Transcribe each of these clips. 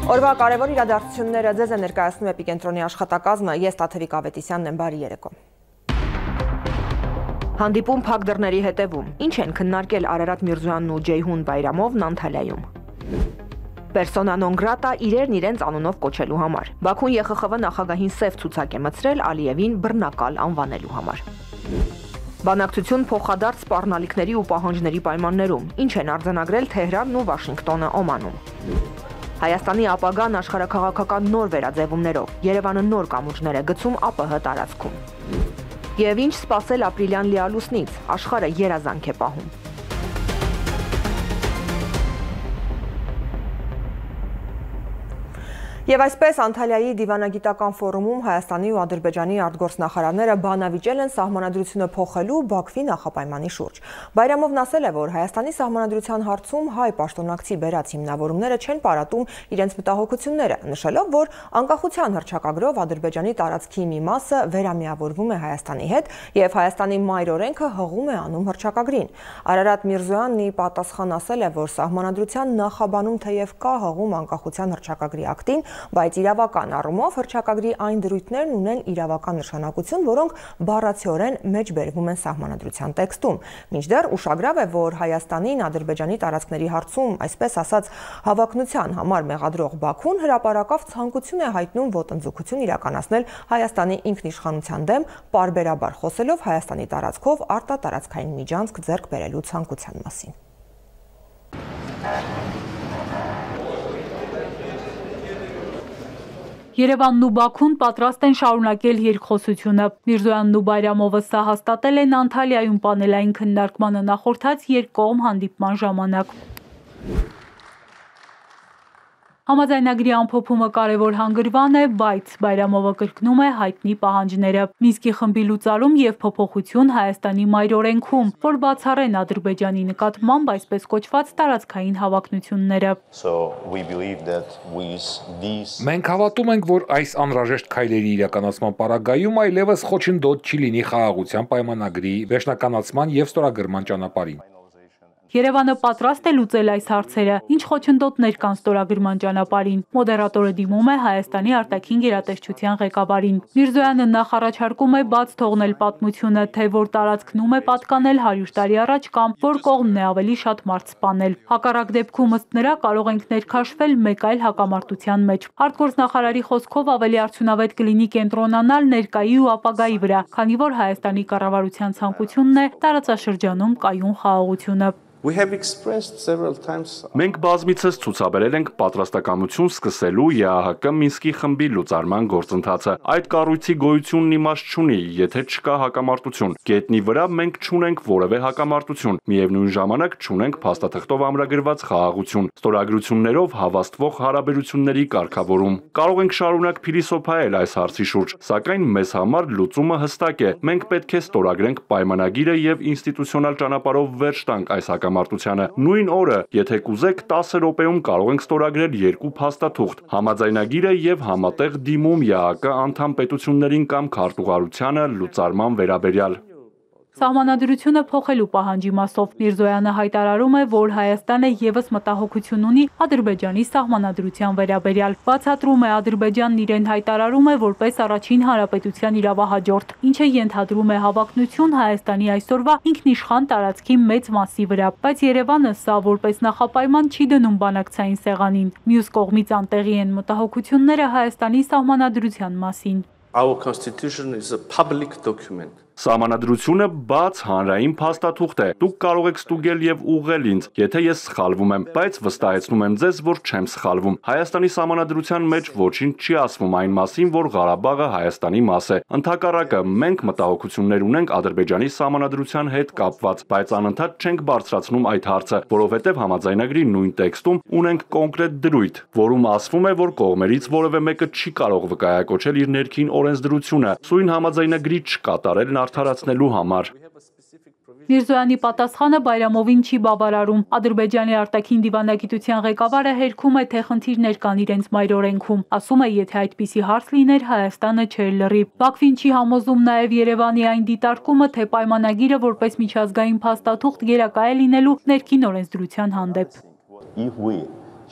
Օրվա կարևոր իրադարձությունները ձեզ է ներկայացնում Էպիկենտրոնի աշխատակազմը, ես Տաթևիկ Ավետիսյանն եմ, բարի երեկո։ Հանդիպում փակ դռների հետևում, ինչ են քննարկել Արարատ Միրզոյանն ու Ջեյհուն Բայրամովն Անտալիայում։ Պերսոնա նոն գրատա իրերն իրենց անունով կոչելու համար։ Բաքուն ԵԽԽՎ նախագահին սև ցուցակ է մտցրել Ալիևին բռնակալ անվանելու համար։ Բանակցություն փոխադարձ սպառնալիքների ու պահանջների պայմաններում, ինչ են արձանագրել Թեհրանն ու Վաշինգտոնը Օմանում։ Հայաստանի ապագան աշխարհաքաղաքական նոր վերաձևումներով, Երևանը նոր կամուրջներ է գցում ԱՊՀ տարածքում։ Եվ ինչ սպասել ապրիլյան լիալուսնից, աշխարհը երազանք է պահում։ Եվ այսպես Անտալիայի դիվանագիտական ֆորումում Հայաստանի ու Ադրբեջանի արտգործնախարարները բանավիճել են սահմանադրությունը փոխելու Բաքվի նախապայմանի շուրջ։ Բայրամովն ասել է, որ Հայաստանի սահմանադրության հարցում հայ պաշտոնակցի բերած հիմնավորումները չեն պարատում իրենց մտահոգությունները, նշելով, որ անկախության հռչակագրով Ադրբեջանի տարածքի մի մասը վերամիավորվում է Հայաստանի հետ եւ Հայաստանի մայր օրենքը հղում է անում հռչակագրին։ Արարատ Միրզոյանն ի պատասխան ասել է, որ սահմանադրության նախաբանում թեև կա հղում անկախության հռչակագրի ակտին, բայց իրավական առումով հռչակագրի այն դրույթներն ունեն իրավական նշանակություն, որոնք բառացիորեն մեջբերվում են սահմանադրության տեքստում։ Մինչդեռ ուշագրավ է, որ Հայաստանին Ադրբեջանի տարածքների հարցում, այսպես ասած, հավակնության համար մեղադրող Բաքուն հրապարակավ ցանկություն է հայտնում ոտնձգություն իրականացնել Հայաստանի ինքնիշխանության դեմ, պարբերաբար խոսելով Հայաստանի տարածքով արտատարածքային միջանցք ձեռք բերելու ցանկության մասին։ Երևանն ու Բաքուն պատրաստ են շարունակել երկխոսությունը։ Միրզոյանն ու Բայրամովը սա հաստատել են Անտալիայում պանելային քննարկմանը նախորդած երկկողմ հանդիպման ժամանակ։ Համաձայնագրի ամփոփումը կարևոր հանգրվան է, բայց Բայրամովը կրկնում է հայտնի պահանջները։ Մինսկի խմբի լուծարում եւ փոփոխություն Հայաստանի մայր օրենքում, որ բացառեն Ադրբեջանի նկատմամբ այսպես կոչված տարածքային հավակնությունները։ Մենք հավատում ենք, որ այս անհրաժեշտ քայլերի իրականացման պարագայում այլևս խոչընդոտ չի լինի խաղաղության պայմանագրի վերջնականացման եւ ստորագրման ճանապարհին։ Երևանը պատրաստ է լուծել այս հարցերը, ինչ խոչընդոտներ կան ստորագրման ճանապարհին։ Մոդերատորը դիմում է Հայաստանի արտաքին գերատեսչության ղեկավարին։ Միրզոյանը նախ առաջարկում է բաց թողնել պատմությունը, թե որ տարածքն ում է պատկանել 100 տարի առաջ կամ որ կողմն է ավելի շատ մարդ սպանել։ Հակառակ դեպքում ըստ նրա կարող ենք ներքաշվել մեկ այլ հակամարտության մեջ։ Արտգործնախարարի խոսքով ավելի արդյունավետ կլինի կենտրոնանալ ներկայի ու ապագայի վրա, քանի որ Հայաստանի կառավարության ցանկությունն է տարածաշրջանում կայուն խաղաղությունը։ Մենք բազմիցս ցուցաբերել ենք պատրաստակամություն սկսելու ԵԱՀԿ Մինսկի խմբի լուծարման գործընթացը։ Այդ կառույցի գոյությունն իմաստ չունի, եթե չկա հակամարտություն։ Գետնի վրա մենք չունենք որևէ հակամարտություն, միևնույն ժամանակ չունենք փաստաթղթով ամրագրված խաղաղություն, ստորագրություններով հավաստվող հարաբերությունների կարգավորում։ Կարող ենք շարունակ փիլիսոփայել այս հարցի շուրջ, սակայն մեզ համար լուծումը հստակ է։ Մենք պետք է ստորագրենք պայմանագիրը եւ ինստիտուցիոնալ ճանապարհով վերջ տանք այս հակամարտությանը։ Նույն օրը, եթե կուզեք 10 րոպեում կարող ենք ստորագրել երկու փաստաթուղթ՝ համաձայնագիրը եւ համատեղ դիմում ԵԱՀԿ անդամ պետություններին կամ քարտուղարությանը լուծարման վերաբերյալ։ Սահմանադրությունը փոխելու պահանջի մասով Միրզոյանը հայտարարում է, որ Հայաստանը ևս մտահոգություն ունի Ադրբեջանի սահմանադրության վերաբերյալ։ Բացատրում է, Ադրբեջանն իրեն հայտարարում է որպես առաջին հանրապետության իրավահաջորդ, ինչը ենթադրում է հավակնություն Հայաստանի այսօրվա ինքնիշխան տարածքի մեծ մասի վրա, բայց Երևանը սա որպես նախապայման չի դնում բանակցային սեղանին։ Մյուս կողմից անտեղի են մտահոգությունները Հայաստանի սահմանադրության մասին։ Our constitution is a public document. Սահմանադրությունը բաց հանրային փաստաթուղթ է։ Դուք կարող եք ստուգել եւ ուղղել ինձ, եթե ես սխալվում եմ, բայց վստահեցնում եմ ձեզ, որ չեմ սխալվում։ Հայաստանի սահմանադրության մեջ ոչինչ չի ասվում այն մասին, որ Ղարաբաղը Հայաստանի մաս է։ Ընդհակառակը, մենք մտահոգություններ ունենք Ադրբեջանի սահմանադրության հետ կապված, բայց անընդհատ չենք բարձրացնում այդ հարցը, որովհետեւ համաձայնագրի նույն տեքստում ունենք կոնկրետ դրույթ, որում ասվում է, որ կողմերից որևէ մեկը չի կարող վկայակոչել իր ներքին օրենսդրությունը, սույն համաձայնագրի չկատարելն արդարացնելու համար։ Միրզոյանի պատասխանը Բայրամովին չի բավարարում։ Ադրբեջանի արտաքին դիվանագիտության ղեկավարը հերքում է, թե խնդիրներ կան իրենց մայր օրենքում։ Ասում է, եթե այդպիսի հարց լիներ, Հայաստանը չէր լռի։ Բաքվին չի համոզում նաև Երևանի այն դիտարկումը, թե պայմանագիրը որպես միջազգային փաստաթուղթ գերակա է լինելու ներքին օրենսդրության հանդեպ։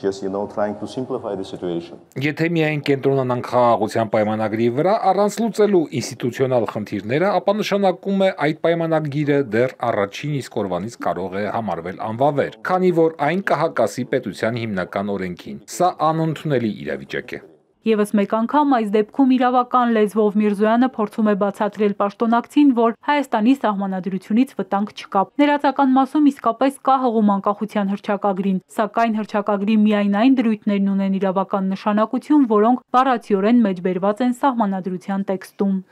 just trying to simplify the situation. Եթե միայն կենտրոնանանք խաղաղության պայմանագրի վրա առանց լուծելու ինստիտուցիոնալ խնդիրները, ապա նշանակում է այդ պայմանագիրը դեռ առաջին իսկ օրվանից կարող է համարվել անվավեր, քանի որ այն կհակասի պետության հիմնական օրենքին։ Սա անընդունելի իրավիճակ է։ Եվս մեկ անգամ այս դեպքում իրավական լեզվով Միրզոյանը փորձում է բացատրել պաշտոնակցին, որ Հայաստանի սահմանադրությունից վտանգ չկա։ Ներածական մասում իսկապես կա հղում անկախության հռչակագրին, սակայն հռչակագրի միայն այն դրույթներն ունեն իրավական նշանակություն, որոնք բառացիորեն մեջբերված են սահմանադրության տեքստում։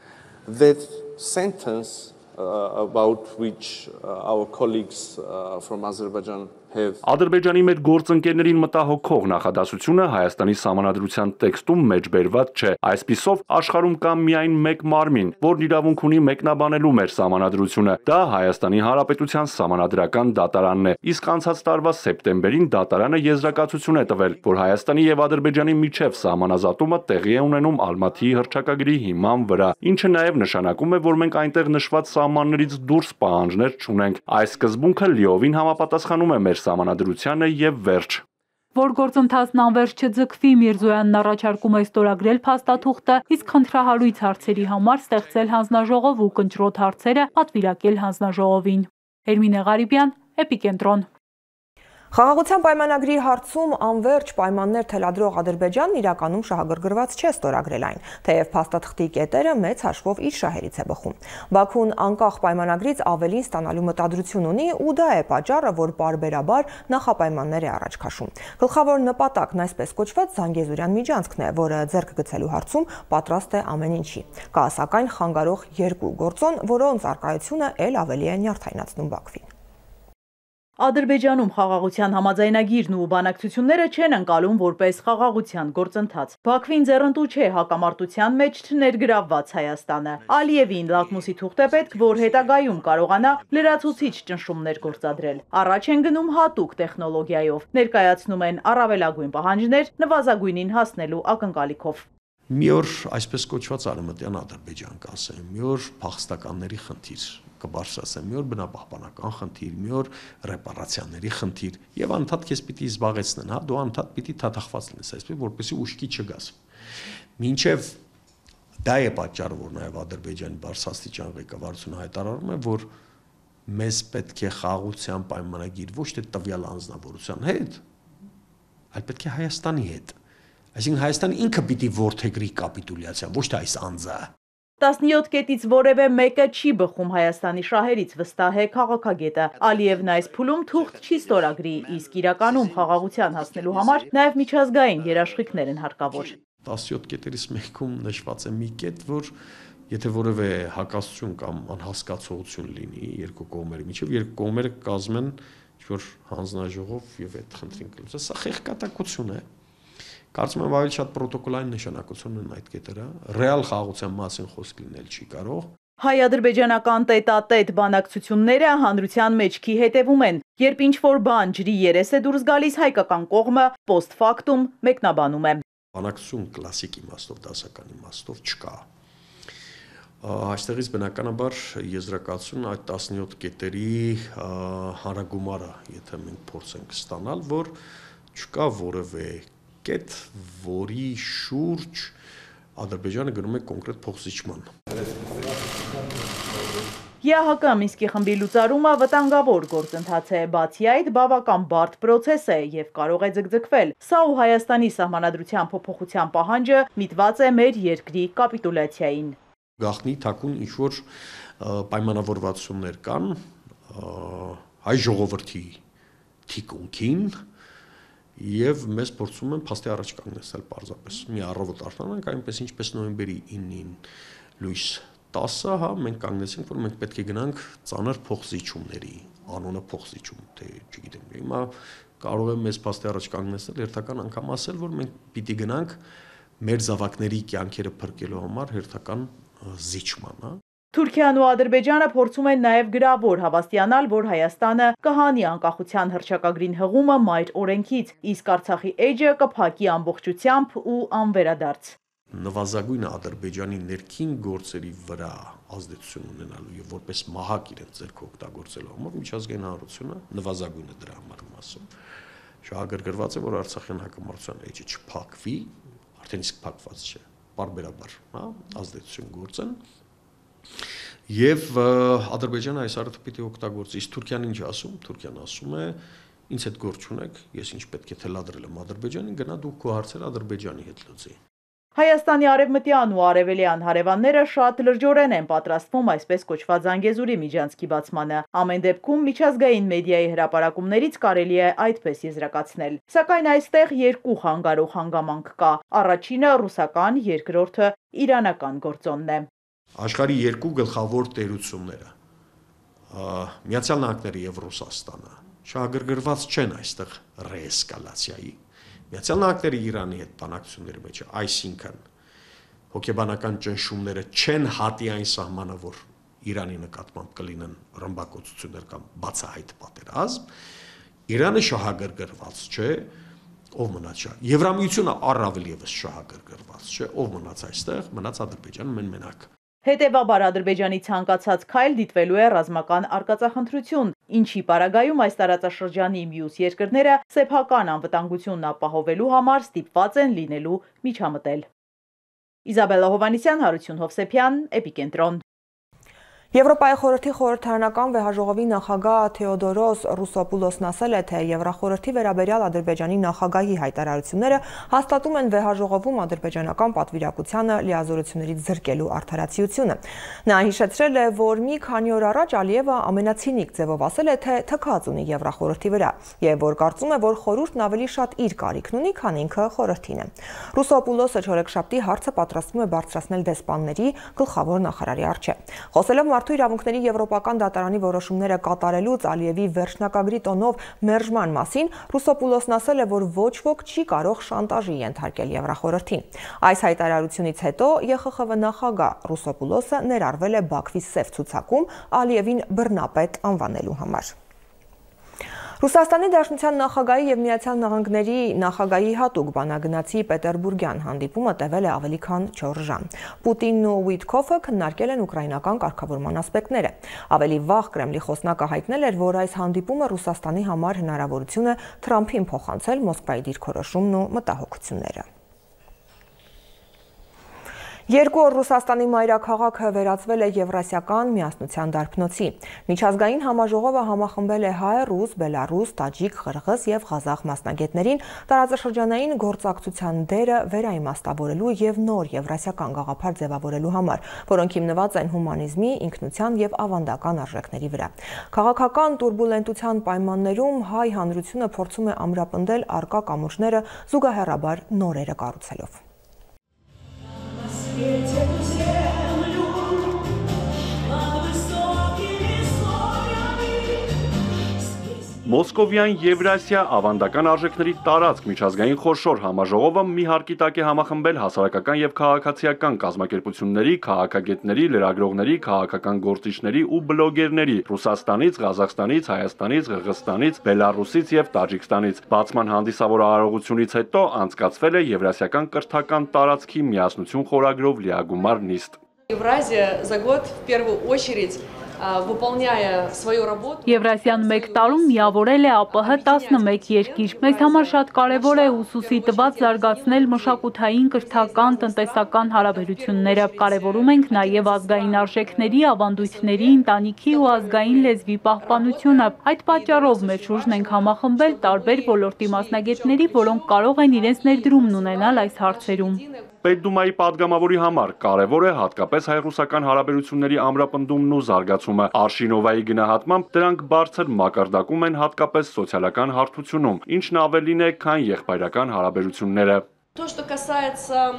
That sentence about which our colleagues from Azerbaijan have Ադրբեջանի մեր գործընկերներին մտահոգող նախադասությունը Հայաստանի սահմանադրության տեքստում մեջբերված չէ։ Այսպիսով աշխարհում կա միայն մեկ մարմին, որն իրավունք ունի մեկնաբանելու մեր սահմանադրությունը։ Դա Հայաստանի Հանրապետության սահմանադրական դատարանն է։ Իսկ անցած տարվա սեպտեմբերին դատարանը եզրակացություն է տվել, որ Հայաստանի եւ Ադրբեջանի միջև սահմանազատումը տեղի է ունենում Ալմաթիի հռչակագրի հիման վրա, ինչը նաեւ նշանակում է, որ մենք այնտեղ նշված սահմաններից դուրս պահանջներ չունենք։ Այս սկզբունքը լիովին համապատասխանում է մեր սահմանադրությանը եւ վերջ։ Որ գործընթացն անվերջ չձգվի, Միրզոյանն առաջարկում է ստորագրել փաստաթուղթը, իսկ խնդրահարույց հարցերի համար ստեղծել հանձնաժողով ու կնճռոտ հարցերը պատվիրակել հանձնաժողովին։ Էրմինե Ղարիբյան, Էպիկենտրոն։ Խաղաղության պայմանագրի հարցում անվերջ պայմաններ թելադրող Ադրբեջանն իրականում շահագրգռված չէ ստորագրել այն, թեև փաստաթղթի կետերը մեծ հաշվով իր շահերից է բխում։ Բաքուն անկախ պայմանագրից ավելին ստանալու մտադրություն ունի ու դա է պատճառը, որ պարբերաբար նախապայմաններ է առաջ քաշում։ Գլխավոր նպատակն այսպես կոչված Զանգեզուրյան միջանցքն է, որը ձեռք գցելու հարցում պատրաստ է ամեն ինչի։ Կա սակայն խանգարող երկու գործոն, որոնց առկայությունը ել ավելի է նյարդայնացնում Բաքվին։ Ադրբեջանում խաղաղության համաձայնագիրն ու բանակցությունները չեն ընկալում որպես խաղաղության գործընթաց։ Բաքվին ձեռնտու չէ հակամարտության մեջ չներգրավված Հայաստանը։ Ալիևին լակմուսի թուղթ է պետք, որ հետագայում կարողանա լրացուցիչ ճնշումներ գործադրել։ Առաջ են գնում հատուկ տեխնոլոգիայով, ներկայացնում են առավելագույն պահանջներ նվազագույնին հասնելու ակնկալիքով։ Մի օր այսպես կոչված արևմտյան Ադրբեջան կասեմ, մի օր փախստականների խնդիր կբարձրացնեմ, մի օր բնապահպանական խնդիր, մի օր ռեպարացիաների խնդիր եւ անդադ քեզ պիտի զբաղեցնեն, հա, դու անդադ պիտի թաթախված լինես, այսպես որպեսզի ուշքի չգաս։ Մինչեւ դա է պատճառը, որ նաեւ Ադրբեջանի բարձրաստիճան ղեկավարությունը հայտարարում է, որ մեզ պետք է խաղաղության պայմանագիր ոչ թե տվյալ անձնավորության հետ, այլ պետք է Հայաստանի հետ։ Այսինքն Հայաստանը ինքը պիտի որդեգրի կապիտուլյացիան, ոչ թե այս անձը։ 17 կետից որևէ մեկը չի բխում Հայաստանի շահերից, վստահ է քաղաքագետը։ Ալիևն այս փուլում թուղթ չի ստորագրի, իսկ իրականում խաղաղության հասնելու համար նաև միջազգային երաշխիքներ են հարկավոր։ 17 կետերից մեկում նշված է մի կետ, որ եթե որևէ հակասություն կամ անհասկացողություն լինի երկու կողմերի միջև, երկու կողմերը կազմեն ինչ-որ հանձնաժողով եւ այդ խնդրին կլուծեն։ Սա խեղկատակություն է։ Կարծում եմ ավելի շատ պրոտոկոլային նշանակություն ունեն այդ կետերը, ռեալ խաղաղության մասին խոսք լինել չի կարող։ Հայ-ադրբեջանական տետատետ բանակցությունները հանրության մեջքի հետևում են, երբ ինչ-որ բան ջրի երես է դուրս գալիս, հայկական կողմը post factum մեկնաբանում է։ Բանակցություն կլասիկ իմաստով, դասական իմաստով չկա։ Այստեղից բնականաբար եզրակացություն այդ 17 կետերի հանրագումարը, եթե մենք փորձենք ստանալ, որ չկա որևէ կետ, որի շուրջ Ադրբեջանը գնում է կոնկրետ փոխզիջման։ ԵԱՀԿ Մինսկի խմբի լուծարումը վտանգավոր գործընթաց է, բացի այդ բավական բարդ պրոցես է եւ կարող է ձգձգվել։ Սա ու Հայաստանի սահմանադրության փոփոխության պահանջը միտված է մեր երկրի կապիտուլյացիային։ Գաղտնի թակուն ինչ-որ պայմանավորվածություններ կան հայ ժողովրդի թիկունքին եւ մեզ փորձում են փաստի առաջ կանգնեցնել պարզապես մի առավոտ արտանանք այնպես ինչպես նոյեմբերի 9-ին լույս 10-ը, հա, մենք կանգնեցինք, որ մենք պետք է գնանք ծանր փոխզիջումների, անոնը փոխզիջում, թե չգիտեմ, հիմա կարող եմ մեզ փաստի առաջ կանգնեցնել հերթական անգամ ասել, որ մենք պիտի գնանք մեր զավակների կյանքերը փրկելու համար հերթական զիջման, հա։ Թուրքիան ու Ադրբեջանը փորձում են նաև գրավոր հավաստիանալ, որ Հայաստանը կհանի անկախության հռչակագրին հղումը մայր օրենքից, իսկ Արցախի էջը կփակի ամբողջությամբ ու անվերադարձ։ Նվազագույնը Ադրբեջանի ներքին գործերի վրա ազդեցություն ունենալու եւ որպես մահակ իրենց ձեռք օգտագործելու համար միջազգային հանրությունը նվազագույնը դրա համար ասում Շահագրգռված է, որ Արցախյան հակամարտության էջը չփակվի, արդեն իսկ փակված չէ, բարբերաբար, հա, ազդեցություն գործեն։ Եվ Ադրբեջանը այս առիթը պիտի օգտագործի։ Իսկ Թուրքիան ինչ ասում։ Թուրքիան ասում է, ինձ հետ գործ չունեք, ես ինչ պետք է թելադրել եմ Ադրբեջանին, գնա դուք քո հարցերը Ադրբեջանի հետ լուծի։ Հայաստանի արևմտյան ու արևելյան հարևանները շատ լրջորեն են պատրաստվում այսպես կոչված Զանգեզուրի միջանցքի բացմանը։ Ամեն դեպքում միջազգային մեդիայի հրապարակումներից կարելի է այդպես եզրակացնել։ Սակայն այստեղ երկու խանգարող հանգամանք կա։ Առաջինը ռուսական, երկրորդը իրանական գործոնն է։ Աշխարհի երկու գլխավոր տերությունները, Միացյալ Նահանգները եւ Ռուսաստանը, շահագրգռված չեն այստեղ ռեէսկալացիայի։ Միացյալ Նահանգները Իրանի հետ բանակցությունների մեջ է, այսինքն հոգեբանական ճնշումները չեն հատի այն սահմանը, որ Իրանի նկատմամբ կլինեն ռմբակոծություններ կամ բացահայտ պատերազմ։ Իրանը շահագրգռված չէ, ով մնաց շահ։ Եվրամիությունը առավել եւս շահագրգռված չէ, ով մնաց այստեղ, մնաց Ադրբեջանը մենակ։ Հետևաբար Ադրբեջանի ցանկացած քայլ դիտվելու է ռազմական արկածախնդրություն, ինչի պարագայում այս տարածաշրջանի մյուս երկրները սեփական անվտանգությունն ապահովելու համար ստիպված են լինելու միջամտել։ Իզաբելլա Հովհաննիսյան, Հարություն Հովսեփյան, Էպիկենտրոն։ Եվրոպայի խորհրդի խորհրդարանական վեհաժողովի նախագահ Թեոդորոս Ռուսոպուլոսն ասել է, թե Եվրախորհրդի վերաբերյալ Ադրբեջանի նախագահի հայտարարությունները հաստատում են վեհաժողովում ադրբեջանական պատվիրակությանը լիազորություններից զրկելու արդարացիությունը։ Նա հիշեցրել է, որ մի քանի օր առաջ Ալիևը ամենացինիկ ձևով ասել է, թե թքած ունի Եվրախորհրդի վրա, եւ որ կարծում է, որ խորհուրդն ավելի շատ իր կարիքն ունի, քան ինքը խորհրդին է։ Ռուսոպուլոսը չորեքշաբթի հարցը պատրաստվում է բարձրացնել դեսպանների գլխավոր նախարարի առջև։ Խոսելով Մարդու իրավունքների Եվրոպական դատարանի որոշումները կատարելուց Ալիևի վերջնակագրի տոնով մերժման մասին, Ռուսոպուլոսն ասել է, որ ոչ ոք չի կարող շանտաժի ենթարկել Եվրախորհրդին։ Այս հայտարարությունից հետո ԵԽԽՎ նախագահ Ռուսոպուլոսը ներառվել է Բաքվի սև ցուցակում Ալիևին բռնապետ անվանելու համար։ Ռուսաստանի Դաշնության նախագահի եւ Միացյալ Նահանգների նախագահի հատուկ բանագնացի Պետերբուրգյան հանդիպումը տևել է ավելի քան 4 ժամ։ Պուտինն ու Ուիտկոֆը քննարկել են ուկրաինական կարգավորման ասպեկտները։ Ավելի վաղ Կրեմլի խոսնակը հայտնել էր, որ այս հանդիպումը Ռուսաստանի համար հնարավորություն է Թրամփին փոխանցել Մոսկվայի դիրքորոշումն ու մտահոգությունները։ Երկու օր Ռուսաստանի մայրաքաղաքը վերածվել է Եվրասիական միասնության դարբնոցի։ Միջազգային համաժողովը համախմբել է հայ, ռուս, բելառուս, տաջիկ, ղրղըզ եւ ղազախ մասնագետներին տարածաշրջանային գործակցության դերը վերաիմաստավորելու եւ նոր եվրասիական գաղափար ձևավորելու համար, որոնք հիմնված են հումանիզմի, ինքնության եւ ավանդական արժեքների վրա։ Քաղաքական տուրբուլենտության պայմաններում հայ հանրությունը փորձում է ամրապնդել առկա կամուրջները զուգահեռաբար նորերը կառուցելով։ Մոսկովյան Եվրասիա ավանդական արժեքների տարածք միջազգային խորշոր համաժողովը մի հարկի տակ է համախմբել հասարակական եւ քաղաքացիական կազմակերպությունների, քաղաքագետների, լրագրողների, քաղաքական գործիչների ու բլոգերների Ռուսաստանից, Ղազախստանից, Հայաստանից, Ղրղըզստանից, Բելառուսից եւ Տաջիկստանից։ Բացման հանդիսավոր արարողությունից հետո անցկացվել է Եվրասիական կրթական տարածքի միասնություն խորագրով լիագումար նիստ։ Евразия за год в первую очередь выполняя свою работу. Եվրասիան մեկ տարում միավորել է ԱՊՀ 11 երկիր։ Մեզ համար շատ կարևոր է ուսուսի տված զարգացնել մշակութային, կրթական, տնտեսական հարաբերությունները։ Կարևորում ենք նաև ազգային արժեքների, ավանդույթների, ընտանիքի ու ազգային լեզվի պահպանությունը։ Այդ պատճառով մեր շուրջն ենք համախմբել տարբեր ոլորտի մասնագետների, որոնք կարող են իրենց ներդրումն ունենալ այս հարցերում։ Պետդումայի падգամավորի համար կարևոր է հատկապես հայ-ռուսական հարաբերությունների ամրապնդումն ու զարգացումը։ Արշինովայի գնահատմամբ դրանք բարձր մակարդակում են հատկապես սոցիալական հարթությունում, ինչն ավելին է, քան եղբայրական հարաբերությունները։ То, что касается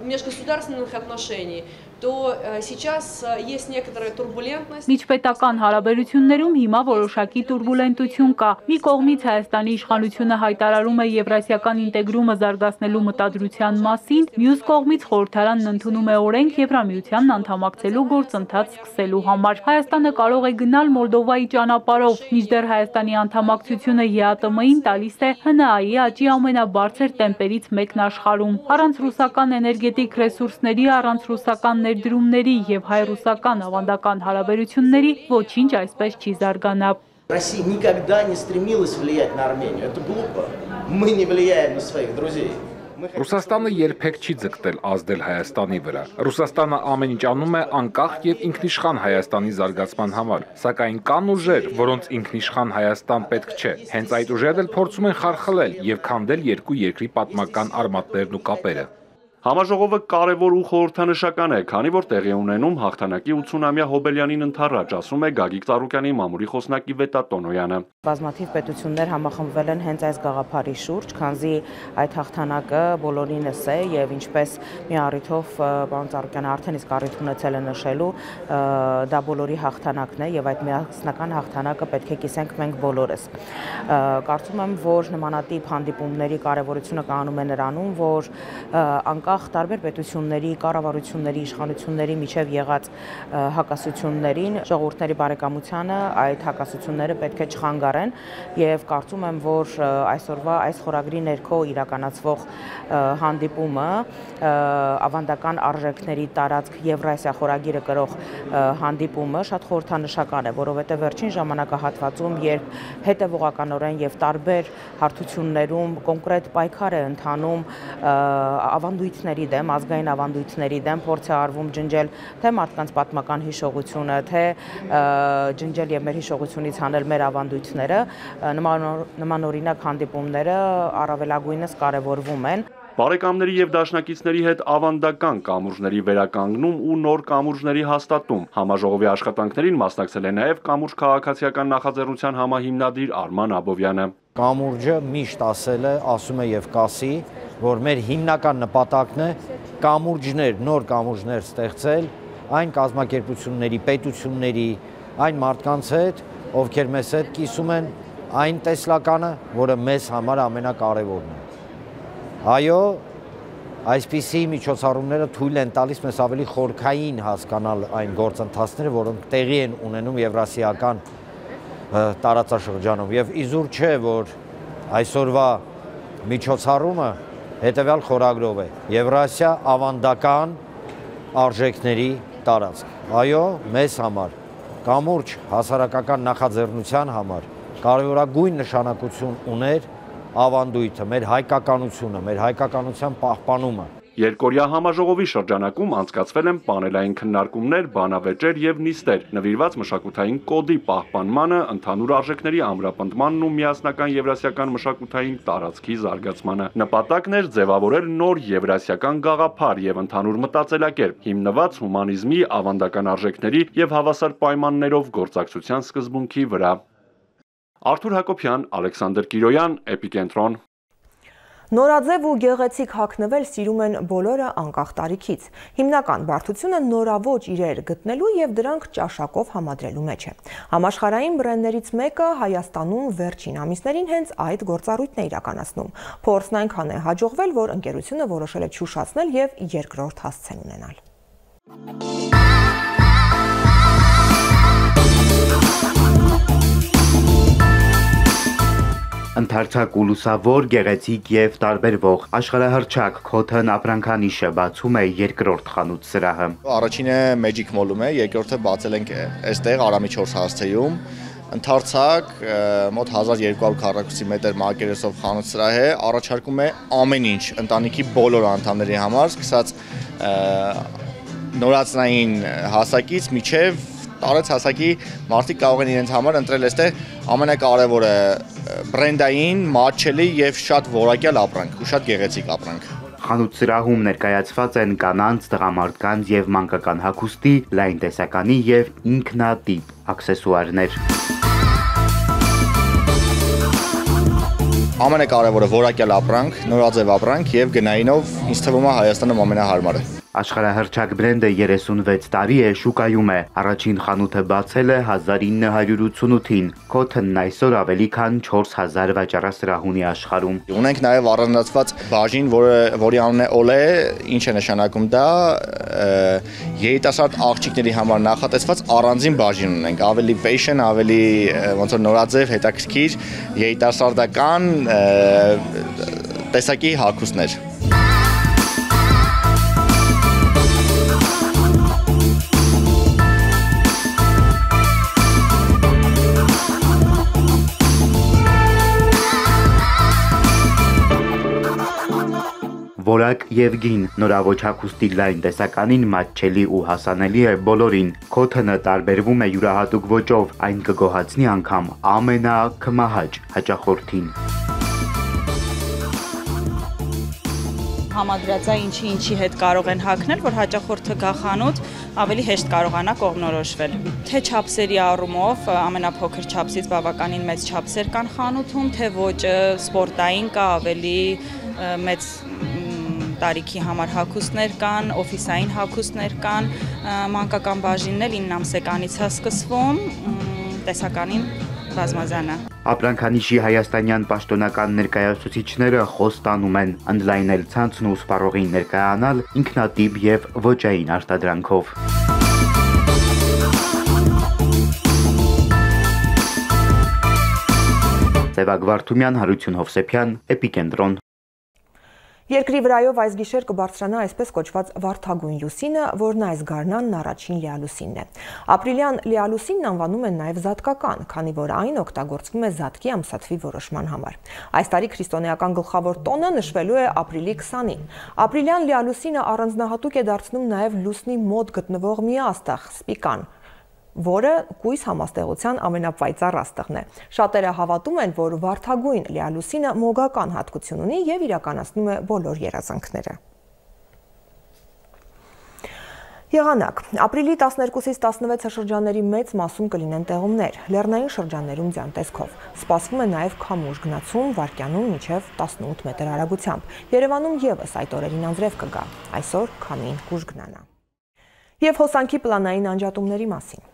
межгосударственных отношений, то сейчас есть некоторая турбулентность. Միջպետական հարաբերություններում հիմա որոշակի տուրբուլենտություն կա։ Մի կողմից Հայաստանի իշխանությունը հայտարարում է եվրասիական ինտեգրումը զարգացնելու մտադրության մասին, մյուս կողմից խորհրդարանն ընդունում է օրենք Եվրամիությանն անդամակցելու գործընթաց սկսելու համար։ Հայաստանը կարող է գնալ Մոլդովայի ճանապարհով, մինչդեռ Հայաստանի անդամակցությունը ԵԱՏՄ-ին տալիս է ՀՆԱ-ի աճի ամենաբարձր տեմպերից մեկն աշխարհում։ Առանց ռուսական էներգետիկ ռեսուրսների, առանց ռուսական ներդրումների եւ հայ-ռուսական ավանդական հարաբերությունների ոչինչ այսպես չի զարգանա։ Россия никогда не стремилась влиять на Армению. Это глупо. Мы не влияем на своих друзей. Ռուսաստանը երբեք չի ձգտել ազդել Հայաստանի վրա։ Ռուսաստանը ամեն ինչ անում է անկախ եւ ինքնիշխան Հայաստանի զարգացման համար, սակայն կան ուժեր, որոնց ինքնիշխան Հայաստան պետք չէ։ Հենց այդ ուժերն էլ փորձում են խարխլել եւ քանդել երկու երկրի պատմական արմատներն ու կապերը։ Համաժողովը կարևոր ու խորհրդանշական է, քանի որ տեղի ունենում հաղթանակի 80-ամյա Հոբելյանին ընթառաջ, ասում է Գագիկ Ծառուկյանի մամուլի խոսնակի Վետա Տոնոյանը։ Բազմաթիվ պետություններ համախմբվել են հենց այս գաղափարի շուրջ, քանզի այդ հաղթանակը բոլորինս է եւ ինչպես մի առիթով պարոն Ծառուկյանը արդեն իսկ առիթ ունեցել է նշելու, դա բոլորի հաղթանակն է եւ այդ միասնական հաղթանակը պետք է կիսենք մենք բոլորս։ Կարծում եմ, որ նմանատիպ հանդիպումների կարևորությունը կանում է նրանում, որ անկախ տարբեր պետությունների, կառավարությունների, իշխանությունների միջև եղած հակասություններին, ժողովուրդների բարեկամությանը այդ հակասությունները պետք է չխանգարեն եւ կարծում եմ, որ այսօրվա այս խորագրի ներքո իրականացվող հանդիպումը ավանդական արժեքների տարածք Եվրասիա խորագիրը կրող հանդիպումը շատ խորհրդանշական է, որովհետեւ վերջին ժամանակահատվածում, երբ հետեւողականորեն եւ տարբեր հարթություններում կոնկրետ պայքար է ընթանում ավանդույթների դեմ, ազգային ավանդույթների դեմ, փորձ է արվում ջնջել թե մարդկանց պատմական հիշողությունը, թե ջնջել եւ մեր հիշողությունից հանել մեր ավանդույթները, նմանօրինակ հանդիպումները առավելագույնս կարևորվում են։ Բարեկամների եւ դաշնակիցների հետ ավանդական կամուրջների վերականգնում ու նոր կամուրջների հաստատում։ Համաժողովի աշխատանքներին մասնակցել է նաեւ կամուրջ քաղաքացիական նախաձեռնության համահիմնադիր Արման Աբովյանը։ Կամուրջը միշտ ասում է եւ կասի, որ մեր հիմնական նպատակն է կամուրջներ, նոր կամուրջներ ստեղծել այն կազմակերպությունների, պետությունների, այն մարդկանց հետ, ովքեր մեզ հետ կիսում են այն տեսլականը, որը մեզ համար ամենակարևորն է։ Այո, այսպիսի միջոցառումները թույլ են տալիս մեզ ավելի խորքային հասկանալ այն գործընթացները, որոնք տեղի են ունենում եվրասիական տարածաշրջանում եւ իզուր չէ, որ այսօրվա միջոցառումը հետեւյալ խորագրով է. Եվրասիա ավանդական արժեքների տարածք։ Այո, մեզ համար կամուրջ հասարակական նախաձեռնության համար կարևորագույն նշանակություն ուներ ավանդույթը, մեր հայկականությունը, մեր հայկականության պահպանումը։ Երկօրյա համաժողովի շրջանակում անցկացվել են պանելային քննարկումներ, բանավեճեր եւ նիստեր, նվիրված մշակութային կոդի պահպանմանը, ընդհանուր արժեքների ամրապնդմանն ու միասնական եվրասիական մշակութային տարածքի զարգացմանը։ Նպատակն էր ձևավորել նոր եվրասիական գաղափար եւ ընդհանուր մտածելակերպ, հիմնված հումանիզմի, ավանդական արժեքների եւ հավասար պայմաններով գործակցության սկզբունքի վրա։ Արթուր Հակոբյան, Ալեքսանդր Կիրոյան, Էպիկենտրոն։ Նորաձև ու գեղեցիկ հագնվել սիրում են բոլորը անկախ տարիքից։ Հիմնական բարդությունը նորավոճ իրեր գտնելու եւ դրանք ճաշակով համադրելու մեջ է։ Համաշխարհային բրենդներից մեկը Հայաստանում վերջին ամիսներին հենց այդ գործառույթն է իրականացնում։ Փորձն այնքան է հաջողվել, որ ընկերությունը որոշել է չուշացնել եւ երկրորդ հասցեն ունենալ։ Ընդարձակ ու լուսավոր, գեղեցիկ եւ տարբերվող աշխարհահռչակ Cotton ապրանքանիշը բացում է երկրորդ խանութ սրահը։ Առաջինը Magic Mall-ում է, երկրորդը բացել ենք այստեղ Արամի 4 հասցեում։ Ընդարձակ մոտ 1200 քառակուսի մետր մակերեսով խանութ սրահ է, առաջարկում է ամեն ինչ ընտանիքի բոլոր անդամների համար, սկսած նորածնային հասակից մինչև տարեց հասակի մարդիկ կարող են իրենց համար ընտրել այստեղ ամենակարևորը բրենդային, մատչելի եւ շատ որակյալ ապրանք, ու շատ գեղեցիկ ապրանք։ Խանութ սրահում ներկայացված են կանանց, տղամարդկանց եւ մանկական հագուստի, լայն տեսականի եւ ինքնատիպ աքսեսուարներ։ Ամենակարևորը որակյալ ապրանք, նորաձև ապրանք եւ գնայինով ինձ թվում է Հայաստանում ամենահարմարը։ Աշխարհահռչակ բրենդը 36 տարի է շուկայում է։ Առաջին խանութը բացել է 1988-ին։ Cotton-ն այսօր ավելի քան 4000 վաճառասրահ ունի աշխարհում։ Ունենք նաև առանձնացված բաժին, որի անունն է Olé, ինչ է նշանակում դա, երիտասարդ աղջիկների համար նախատեսված առանձին բաժին ունենք, ավելի fashion, ավելի ոնց որ նորաձև, հետաքրքիր, երիտասարդական տեսակի հագուստներ։ որակ եւ գին, նորավոճ հագուստի լայն տեսականին մատչելի ու հասանելի է բոլորին։ Քոթոնը տարբերվում է յուրահատուկ ոճով, այն կգոհացնի անգամ ամենաքմահաճ հաճախորդին։ Համադրածա ինչի հետ կարող են հագնել, որ հաճախորդը գա խանութ, ավելի հեշտ կարողանա կողմնորոշվել։ Թե չափսերի առումով ամենափոքր չափսից բավականին մեծ չափսեր կան խանութում, թե ոչ սպորտային կա, ավելի մեծ տարիքի համար հագուստներ կան, օֆիսային հագուստներ կան, մանկական բաժինն էլ 9 ամսեկանից է սկսվում, տեսականին բազմազան է։ Ապրանքանիշի հայաստանյան պաշտոնական ներկայացուցիչները խոստանում են ընդլայնել ցանցն ու սպառողին ներկայանալ ինքնատիպ եւ ոճային արտադրանքով։ Սևակ Վարդումյան, Հարություն Հովսեփյան, Էպիկենտրոն։ Երկրի վրայով այս գիշեր կբարձրանա այսպես կոչված վարդագույն լուսինը, որն այս գարնանն առաջին լիալուսինն է։ Ապրիլյան լիալուսինն անվանում են նաև զատկական, քանի որ այն օգտագործվում է զատկի ամսաթվի որոշման համար։ Այս տարի քրիստոնեական գլխավոր տոնը նշվելու է ապրիլի 20-ին։ Ապրիլյան լիալուսինը առանձնահատուկ է դարձնում նաև լուսնի մոտ գտնվող մի աստղ՝ սպիկան, որը կույս համաստեղության ամենապայծառ աստղն է։ Շատերը հավատում են, որ վարդագույն լիալուսինը մոգական հատկություն ունի եւ իրականացնում է բոլոր երազանքները։ Եղանակ, ապրիլի 12-ից 16-ը շրջանների մեծ մասում կլինեն տեղումներ, լեռնային շրջաններում ձյան տեսքով։ Սպասվում է նաև քամուշ գնացում վարկյանում մինչև 18 մետր արագությամբ։ Երևանում եւս այդ օրերին անձրև կգա։ Այսօր քամին կուժգնանա։ Եվ հոսանքի պլանային անջատումների մասին։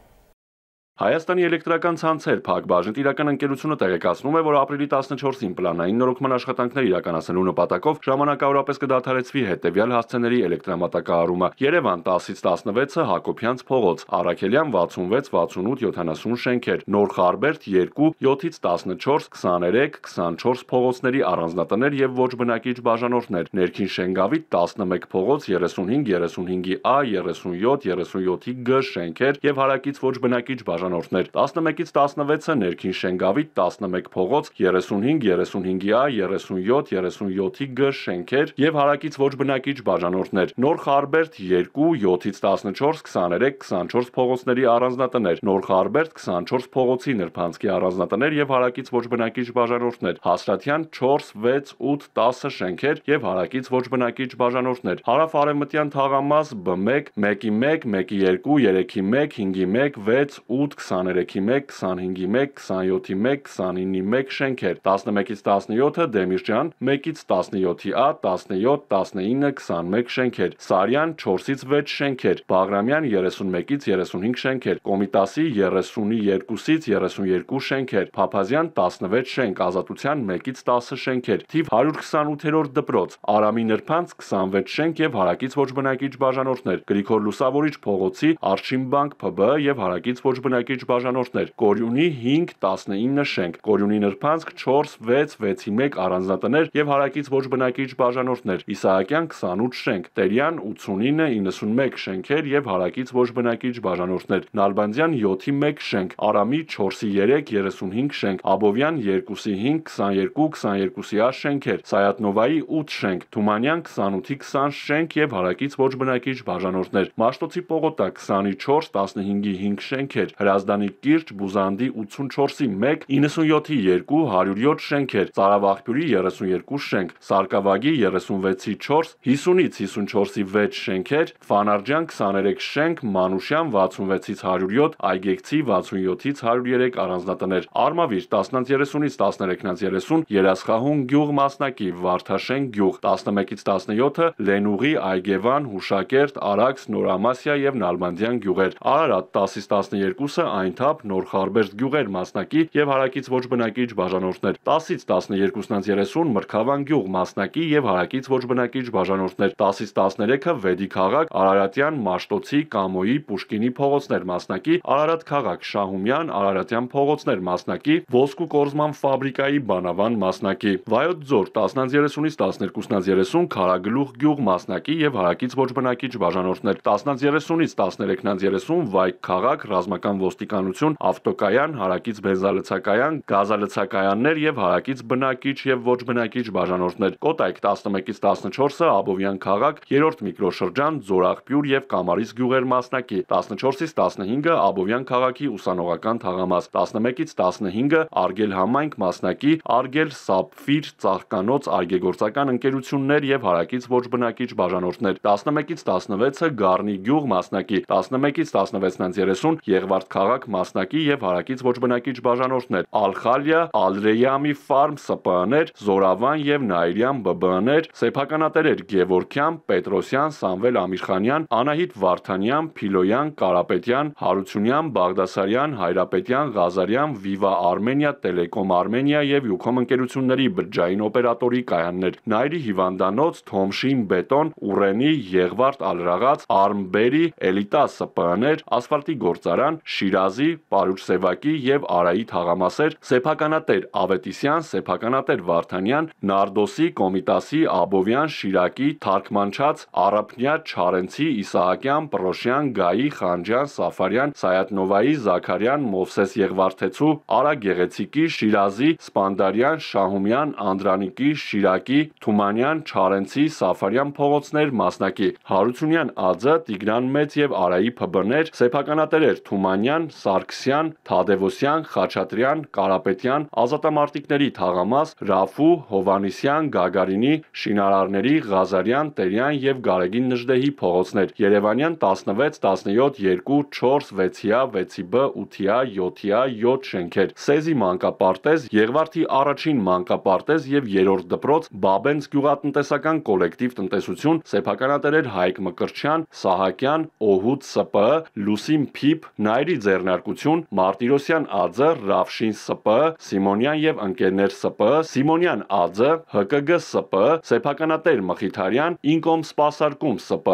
Հայաստանի էլեկտրական ցանցեր ՓԱԿ բաժնետիրական ընկերությունը տեղեկացնում է, որ ապրիլի 14-ին պլանային նորոգման աշխատանքներ իրականացնելու նպատակով ժամանակավորապես կդադարեցվի հետևյալ հասցեների էլեկտրամատակարարումը՝ Երևան 10-ից 16-ը Հակոբյանց փողոց, Առաքելյան 66-68-70 շենքեր, Նորխարբերդ 2, 7-ից 14, 23, 24 փողոցների առանձնատներ եւ ոչ բնակիչ բաժանորդներ, Ներքին Շենգավիթ 11 փողոց, 35-35-A, 37, 37-ի G շենքեր եւ հարակից ոչ բնակիչ բաժանորդներ, 11-ից 16-ը Ներքին Շենգավիթ 11 փողոց, 35-35-A, 37, 37-ի G շենքեր եւ հարակից ոչ բնակիչ բաժանորդներ, Նորխարբերդ 2, 7-ից 14, 23, 24 փողոցների առանձնատներ, Նորխարբերդ 24 փողոցի նրբանցքի առանձնատներ եւ հարակից ոչ բնակիչ բաժանորդներ, Հասրատյան 4, 6, 8, 10 շենքեր եւ հարակից ոչ բնակիչ բաժանորդներ, Հարավ-արևմտյան թաղամաս B1, 1-ի 1, 1-ի 2, 3-ի 1, 5-ի 1, 6, 8, 23-ի 1, 25-ի 1, 27-ի 1, 29-ի 1 շենքեր, 11-ից 17-ը Դեմիրճան, 1-ից 17-ի A, 17, 19, 21 շենքեր, Սարյան 4-ից 6 շենքեր, Բաղրամյան 31-ից 35 շենքեր, Կոմիտասի 32-ից 32 շենքեր, Փափազյան 16 շենք, Ազատության 1-ից 10 շենքեր, թիվ 128-րդ դպրոց, Արամի նրբանց 26 շենք եւ հարակից ոչ բնակիչ բաժանորդներ, Գրիգոր Լուսավորիչ փողոցի Արշինբանկ ՓԲ եւ հարակից ոչ բնակիչ բաժանորդներ, Կորյունի 5-19 շենք, Կորյունի նրբանցք 4, 6, 6-ի 1 առանձնատներ եւ հարակից ոչ բնակիչ բաժանորդներ, Իսահակյան 28 շենք, Տերյան 89-91 շենքեր եւ հարակից ոչ բնակիչ բաժանորդներ, Նալբանդյան 7-ի 1 շենք, Արամի 4-ի 3, 35 շենք, Աբովյան 2-ի 5, 22, 22-ի շենքեր, Սայատնովայի 8 շենք, Թումանյան 28-ի 20 շենք եւ հարակից ոչ բնակիչ բաժանորդներ, Մաշտոցի պողոտա 20-ի 4, 15-ի 5 շենքեր, Հրազդանի կիրճ Բուզանդի 84-ի 1, 97-ի 2, 107 շենքեր, Ծարավաղբյուրի 32 շենք, Սարկավագի 36-ի 4, 50-ից 54-ի 6 շենքեր, Ֆանարջյան 23 շենք, Մանուշյան 66-ից 107, Այգեկցի 67-ից 103 առանձնատներ, Արմավիր 10-30-ից 13-30, Երասխահուն գյուղ մասնակի, Վարդաշեն գյուղ, 11-ից 17-ը Լենուղի, Այգևան, Հուշակերտ, Արաքս, Նորամասիա եւ Նալբանդյան գյուղեր, Արարատ 10-ից 12-ը Այնթափ, Նորխարբերդ գյուղեր մասնակի եւ հարակից ոչ բնակիչ բաժանորդներ, 10-ից 12-30 Մրգավան գյուղ մասնակի եւ հարակից ոչ բնակիչ բաժանորդներ, 10-ից 13-ը Վեդի քաղաք, Արարատյան, Մաշտոցի, Կամոյի, Պուշկինի փողոցներ մասնակի, Արարատ քաղաք, Շահումյան, Արարատյան փողոցներ մասնակի, Ոսկու կորզման ֆաբրիկայի Բանավան մասնակի, Վայոց ձոր 10-30-ից 12-30 Քարագլուխ գյուղ մասնակի եւ հարակից ոչ բնակիչ բաժանորդներ, 10-30-ից 13-30 Վայք քաղաք, Ռազմական ոստիկանություն, ավտոկայան, հարակից բենզալցակայան, գազալցակայաններ եւ հարակից բնակիչ եւ ոչ բնակիչ բաժանորդներ։ Կոտայք 11-ից 14-ը Աբովյան քաղաք, 3-րդ միկրոշրջան, Ձորաղբյուր եւ Կամարից գյուղեր մասնակի, 14-ից 15-ը Աբովյան քաղաքի ուսանողական թաղամաս, 11-ից 15-ը Արգել համայնք մասնակի, Արգել Սապֆիր ծաղկանոց այգեգործական ընկերություններ եւ հարակից ոչ բնակիչ բաժանորդներ, 11-ից 16-ը Գառնի գյուղ մասնակի, 11-ից 16-30 Եղվարդ քաղաք մասնակի եւ հարակից ոչ բնակիչ բաժանորդներ, Ալխալիա, Ալրեյամի ֆարմ ՍՊԸ-ներ, Զորավան եւ Նայիրյան ԲԲԸ-ներ, սեփականատերեր Գևորգյան, Պետրոսյան, Սամվել Ամիրխանյան, Անահիտ Վարդանյան, Փիլոյան, Կարապետյան, Հարությունյան, Բաղդասարյան, Հայրապետյան, Ղազարյան, Viva Armenia, Telecom Armenia եւ Ucom ընկերությունների բջջային օպերատորի կայաններ, Նայրի հիվանդանոց, Թոմշին բետոն, Ուրենի, Եղվարդ Ալրաղաց, Արմբերի, Էլիտա ՍՊԸ-ներ, ասֆալտի գործարան, Շիրազի, Պարուչ Սևակի եւ Արայի թաղամասեր, սեփականատեր Ավետիսյան, սեփականատեր Վարդանյան, Նարդոսի, Կոմիտասի, Աբովյան, Շիրակի, Թարգմանչած, Արապնյա, Չարենցի, Իսահակյան, Պրոշյան, Գայի, Խանջյան, Սաֆարյան, Սայատնովայի, Զաքարյան, Մովսես Եղվարդեցու, Արա Գեղեցիկի, Շիրազի, Սպանդարյան, Շահումյան, Անդրանիկի, Շիրակի, Թումանյան, Չարենցի, Սաֆարյան փողոցներ մասնակի, Հարությունյան Adzը, Տիգրան Մեծ եւ Արայի ՓԲ-ներ, սեփականատերեր Թումանյան, Սարգսյան, Թադևոսյան, Խաչատրյան, Կարապետյան, ազատամարտիկների թաղամաս, Ռաֆու, Հովանիսյան, Գագարինի, շինարարների Ղազարյան, Տերյան եւ Գարեգին Նժդեհի փողոցներ, Երևանյան 16, 17, 2, 4, 6-յա, 6-բ, 8-յա, 7-յա, 7 շենքեր, Սեզի մանկապարտեզ, Եղվարդի առաջին մանկապարտեզ եւ 3-րդ դպրոց, Բաբենց գյուղատնտեսական կոլեկտիվ տնտեսություն, սեփականատերեր Հայկ Մկրտչյան, Սահակյան, Օհուդ ՍՊԸ, Լուսին Փիփ, Նայրի ձեռնարկություն, Մարտիրոսյան Adzը, Ռավշին ՍՊԸ, Սիմոնյան եւ ընկերներ ՍՊԸ, Սիմոնյան Adzը, ՀԿԳ ՍՊԸ, սեփականատեր Մխիթարյան, Ինկոմ սպասարկում ՍՊԸ,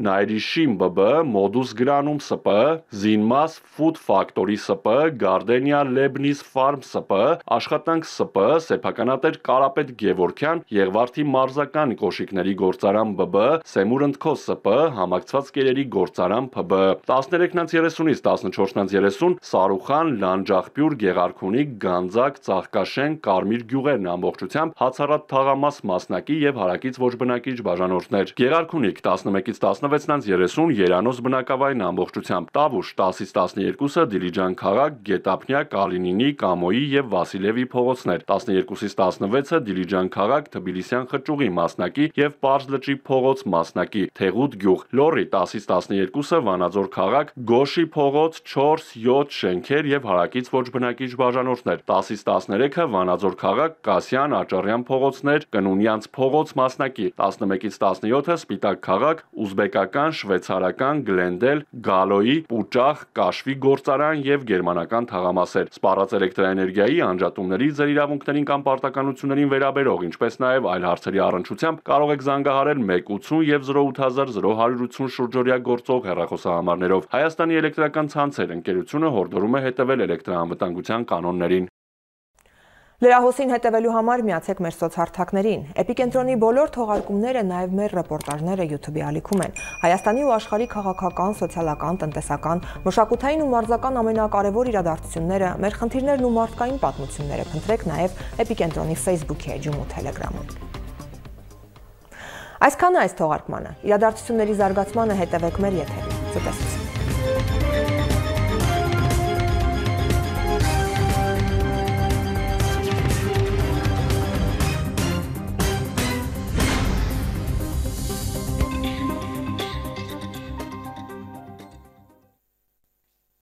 Նայրի Շիմ ԲԲ, Մոդուս Գրանում ՍՊԸ, Զինմաս Food Factory ՍՊԸ, Gardenia Lebnis Farm ՍՊԸ, Աշխատանք ՍՊԸ, սեփականատեր Կարապետ Գևորգյան, Եղվարդի մարզական կոշիկների գործարան ԲԲ, Սեմուրընդքո ՍՊԸ, Համակցված կերերի գործարան ՓԲ, 13-30-ից 14-30 Սարուխան, Լանջախբյուր, Գեղարքունիք, Գանձակ, Ծաղկաշեն, Կարմիր գյուղերն ամբողջությամբ, Հացառատ թաղամաս մասնակի եւ հարակից ոչ բնակիչ բաժանորդներ, Գեղարքունիք 11-ից 16-30 Երանոս բնակավայրն ամբողջությամբ, Տավուշ 10-ից 12-ը Դիլիջան քաղաք, Գետափնյա, Կալինինի, Կամոյի եւ Վասիլևի փողոցներ, 12-ից 16-ը Դիլիջան քաղաք, Թբիլիսյան խճուղի մասնակի եւ Պարզ լճի փողոց մասնակի, Թեղուտ գյուղ, Լորի 10-ից 12-ը Վանաձոր քաղաք, Գոշի փողոց 4-7 շենքեր եւ հարակից ոչ բնակիչ բաժանորդներ, 10-ից 13-ը Վանաձոր քաղաք, Կասյան, Աճարյան փողոցներ, Կնունյանց փողոց մասնակի, 11-ից 17-ը Սպիտակ քաղաք, ուզբեկական, շվեյցարական, Գլենդել, Գալոյի, Պուճախ, Կաշվի գործարան եւ գերմանական թաղամասեր, սպառած էլեկտրաէներգիայի անջատումների ձեր իրավունքներին կամ պարտականություններին վերաբերող, ինչպես նաեւ այլ հարցերի առնչությամբ կարող եք զանգահարել 180 եւ 080 շուրջօրյա գործող հեռախոսահամարներով։ Հայաստանի էլեկտրական ցանցեր ընկերությունը հորդորում է հետևել էլեկտրաանվտանգության կանոններին։ Լրահոսին հետևելու համար միացեք մեր սոցհարթակներին։ Էպիկենտրոնի բոլոր թողարկումները, նաև մեր ռեպորտաժները YouTube-ի ալիքում են։ Հայաստանի ու աշխարհի քաղաքական, սոցիալական, տնտեսական, մշակութային ու մարզական ամենակարևոր իրադարձությունները, մեր խնդիրներն ու մարդկային պատմությունները փնտրեք նաև Էպիկենտրոնի Facebook-ի էջում ու Telegram-ում։ Այսքանը այս թողարկմանը։ Իրադարձությունների զարգացմանը հետևեք մեր եթերին։ Ցտեսություն։